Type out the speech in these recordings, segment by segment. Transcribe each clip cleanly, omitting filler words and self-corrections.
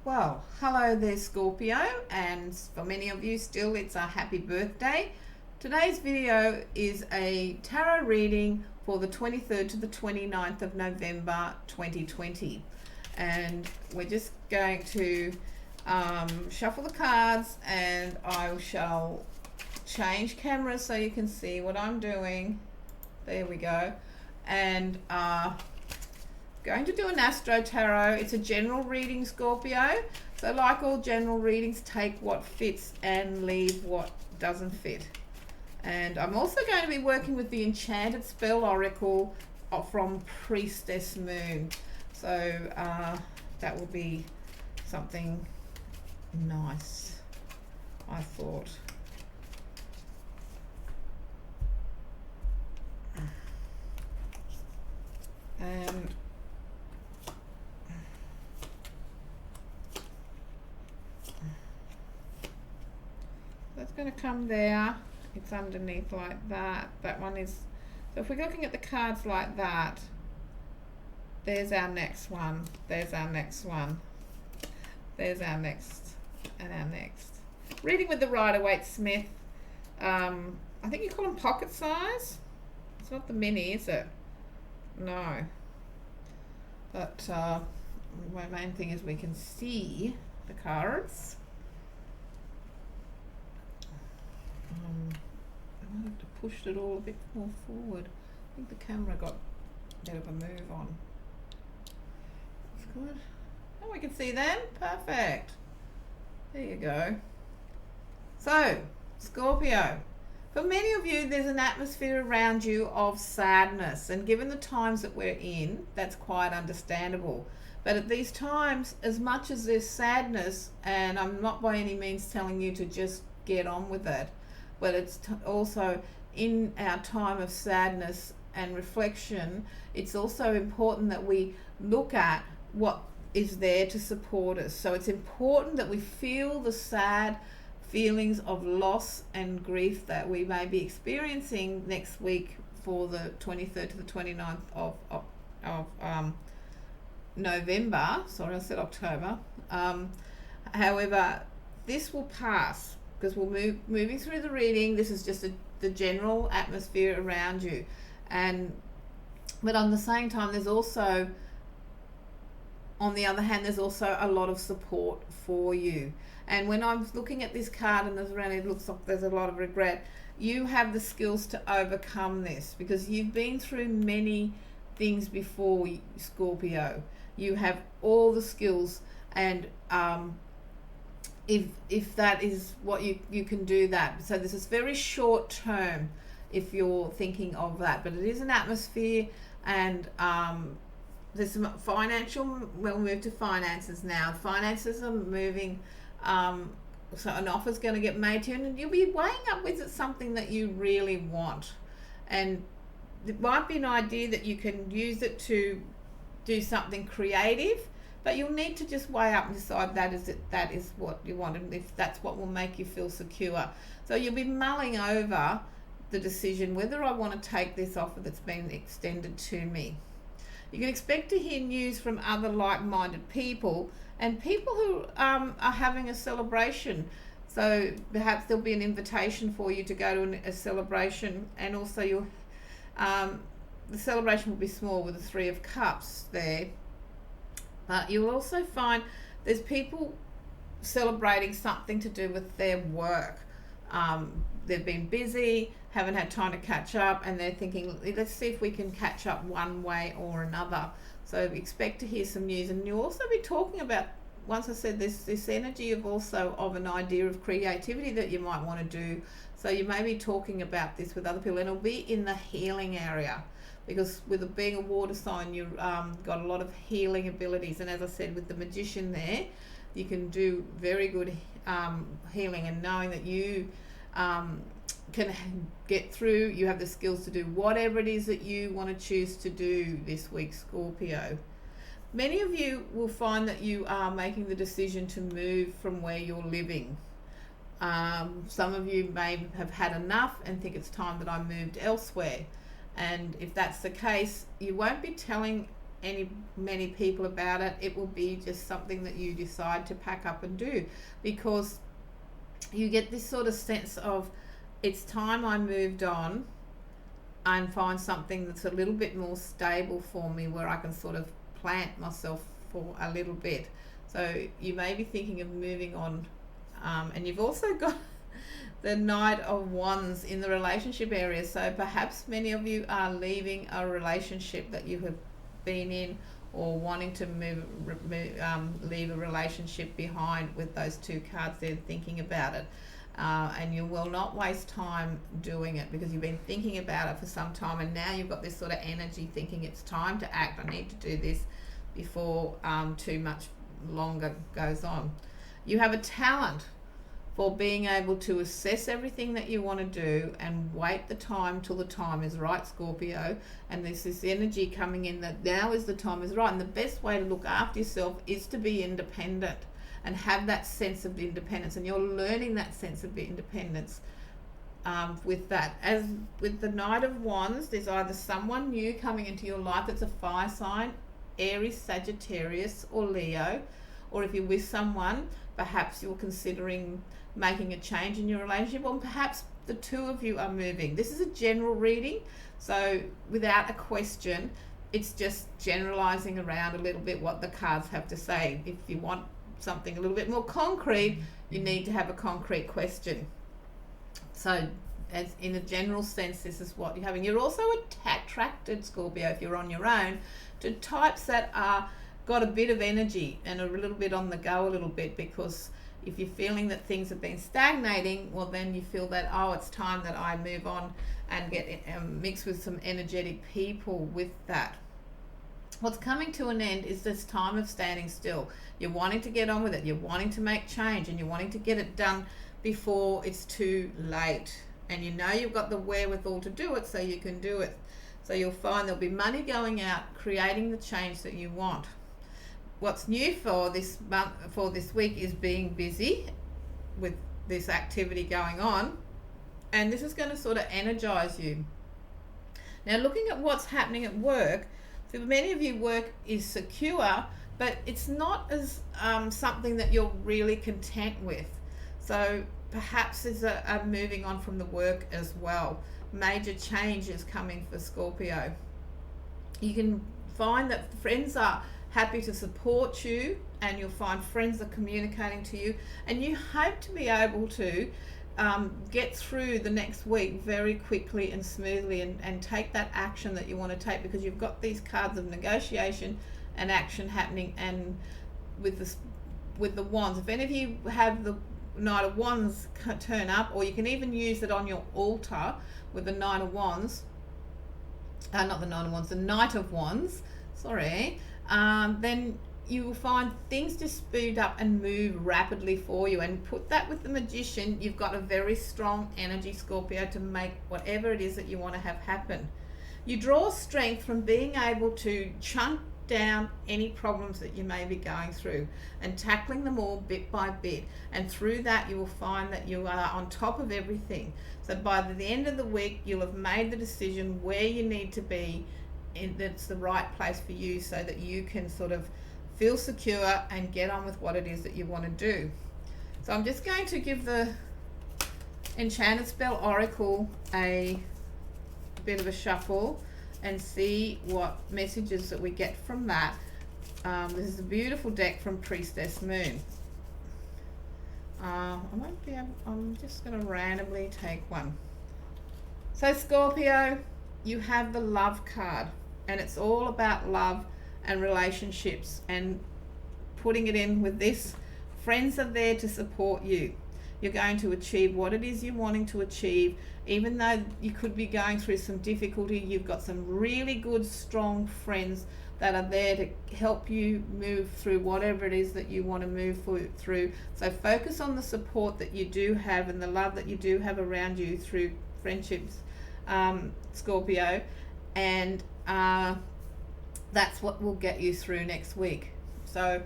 Well, hello there, Scorpio, and for many of you still it's a happy birthday. Today's video is a tarot reading for the 23rd to the 29th of November 2020, and we're just going to shuffle the cards, and I shall change cameras so you can see what I'm doing. There we go. And going to do an Astro Tarot. It's a general reading, Scorpio. So like all general readings, take what fits and leave what doesn't fit. And I'm also going to be working with the Enchanted Spell Oracle from Priestess Moon. So that will be something nice, I thought. And that's going to come there. It's underneath like that. That one is, so if we're looking at the cards like that, there's our next one, there's our next one, there's our next, and our next. Reading with the Rider-Waite-Smith. I think you call them pocket size. It's not the mini, is it? No. But my main thing is we can see the cards. I might have to push it all a bit more forward. I think the camera got a bit of a move on. That's good. Oh, we can see them. Perfect. There you go. So, Scorpio. For many of you, there's an atmosphere around you of sadness, and given the times that we're in, that's quite understandable. But at these times, as much as there's sadness, and I'm not by any means telling you to just get on with it, but it's also in our time of sadness and reflection, it's also important that we look at what is there to support us. So it's important that we feel the sad feelings of loss and grief that we may be experiencing next week for the 23rd to the 29th of November. Sorry, I said October. However, this will pass, because we're moving through the reading. This is just the general atmosphere around you, but on the same time, there's also, on the other hand, there's also a lot of support for you. And when I'm looking at this card and it looks like there's a lot of regret, you have the skills to overcome this, because you've been through many things before, Scorpio. You have all the skills, and if that is what you can do that. So this is very short term if you're thinking of that, but it is an atmosphere, and there's some financial, we'll move to finances now. Finances are moving, so an offer's going to get made to you, and you'll be weighing up, is it something that you really want? And it might be an idea that you can use it to do something creative, but you'll need to just weigh up and decide that is what you want, and if that's what will make you feel secure. So you'll be mulling over the decision whether I want to take this offer that's been extended to me. You can expect to hear news from other like-minded people, and people who are having a celebration. So perhaps there'll be an invitation for you to go to a celebration, and also the celebration will be small with the Three of Cups there. But you'll also find there's people celebrating something to do with their work. They've been busy, haven't had time to catch up, and they're thinking, let's see if we can catch up one way or another. So expect to hear some news, and you'll also be talking about, once I said this energy of an idea of creativity that you might want to do. So you may be talking about this with other people, and it'll be in the healing area, because with it being a water sign, you've got a lot of healing abilities. And as I said, with the Magician there, you can do very good healing, and knowing that you can get through, you have the skills to do whatever it is that you want to choose to do this week, Scorpio. Many of you will find that you are making the decision to move from where you're living. Some of you may have had enough and think it's time that I moved elsewhere. And if that's the case, you won't be telling many people about it. It will be just something that you decide to pack up and do, because you get this sort of sense of, it's time I moved on and find something that's a little bit more stable for me, where I can sort of plant myself for a little bit. So you may be thinking of moving on, and you've also got the Knight of Wands in the relationship area. So perhaps many of you are leaving a relationship that you have been in, or wanting to leave a relationship behind with those two cards there, thinking about it. And you will not waste time doing it, because you've been thinking about it for some time, and now you've got this sort of energy thinking it's time to act. I need to do this before too much longer goes on. You have a talent for being able to assess everything that you want to do and wait the time till the time is right, Scorpio. And there's this energy coming in that now is the time is right. And the best way to look after yourself is to be independent and have that sense of independence. And you're learning that sense of independence with that. As with the Knight of Wands, there's either someone new coming into your life that's a fire sign, Aries, Sagittarius, or Leo. Or if you're with someone, perhaps you're considering making a change in your relationship, or perhaps the two of you are moving. This is a general reading, so without a question, it's just generalizing around a little bit what the cards have to say. If you want something a little bit more concrete, you need to have a concrete question. So as in a general sense, this is what you're having. You're also attracted, Scorpio, if you're on your own, to types that are got a bit of energy and a little bit on the go a little bit, because if you're feeling that things have been stagnating, well, then you feel that, oh, it's time that I move on and get mixed with some energetic people with that. What's coming to an end is this time of standing still. You're wanting to get on with it. You're wanting to make change, and you're wanting to get it done before it's too late. And you know you've got the wherewithal to do it, so you can do it. So you'll find there'll be money going out, creating the change that you want. What's new for this month, for this week, is being busy with this activity going on, and this is going to sort of energize you. Now, looking at what's happening at work, for many of you, work is secure, but it's not as something that you're really content with. So perhaps there's a moving on from the work as well. Major changes coming for Scorpio. You can find that friends are happy to support you, and you'll find friends are communicating to you, and you hope to be able to get through the next week very quickly and smoothly, and take that action that you want to take, because you've got these cards of negotiation and action happening. And with the Wands, if any of you have the Knight of Wands turn up, or you can even use it on your altar with the Knight of Wands, not the Knight of Wands, the Knight of Wands, sorry, then you will find things just speed up and move rapidly for you. And put that with the Magician, you've got a very strong energy, Scorpio, to make whatever it is that you want to have happen. You draw strength from being able to chunk down any problems that you may be going through and tackling them all bit by bit, and through that you will find that you are on top of everything. So by the end of the week, you'll have made the decision where you need to be, and that's the right place for you, so that you can sort of feel secure and get on with what it is that you want to do. So I'm just going to give the Enchanted Spell Oracle a bit of a shuffle and see what messages that we get from that. This is a beautiful deck from Priestess Moon. I'm just going to randomly take one. So Scorpio, you have the Love card, and it's all about love and relationships, and putting it in with this. Friends are there to support you. You're going to achieve what it is you're wanting to achieve. Even though you could be going through some difficulty, you've got some really good, strong friends that are there to help you move through whatever it is that you want to move through. So focus on the support that you do have and the love that you do have around you through friendships, Scorpio, and that's what will get you through next week. So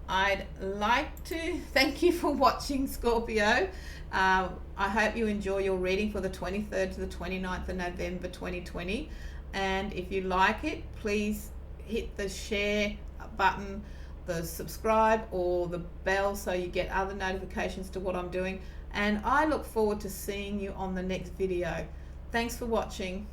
I'd like to thank you for watching, Scorpio. I hope you enjoy your reading for the 23rd to the 29th of November 2020. And if you like it, please hit the share button, the subscribe, or the bell so you get other notifications to what I'm doing. And I look forward to seeing you on the next video. Thanks for watching.